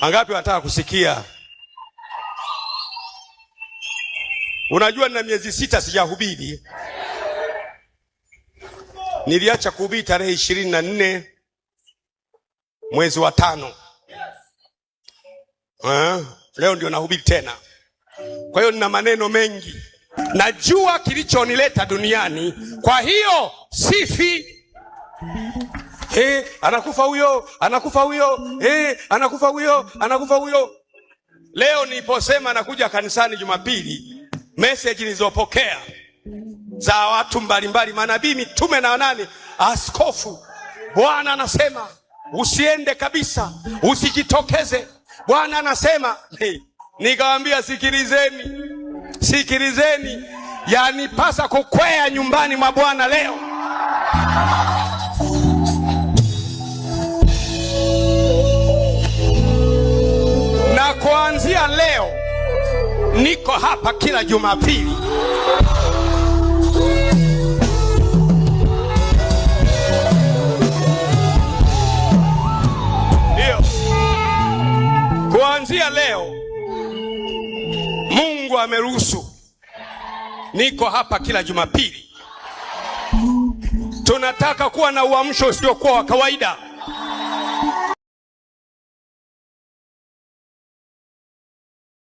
Angapi wanataka kusikia? Unajua nina miezi 6 sijahubiri. Niliacha kuhubiri tarehe 24 mwezi wa 5. Leo ndio nahubiri tena. Kwa hiyo nina maneno mengi. Najua kilichonileta duniani, kwa hiyo sifi. Anakufa huyo, anakufa huyo, anakufa huyo, anakufa huyo. Leo niliposema nakuja kanisani Jumapili, message nilizopokea za watu mbalimbali, manabii, mitume na nani, askofu, Bwana anasema usiende kabisa, usijitokeze. Bwana anasema, nikawaambia sikilizeni, sikilizeni, yanipasa kukwea nyumbani mwa Bwana leo. Na kuanzia leo niko hapa kila Jumapili. Ndio. Kuanzia leo Mungu ameruhusu niko hapa kila Jumapili. Tunataka kuwa na uamsho usiokuwa wa kawaida.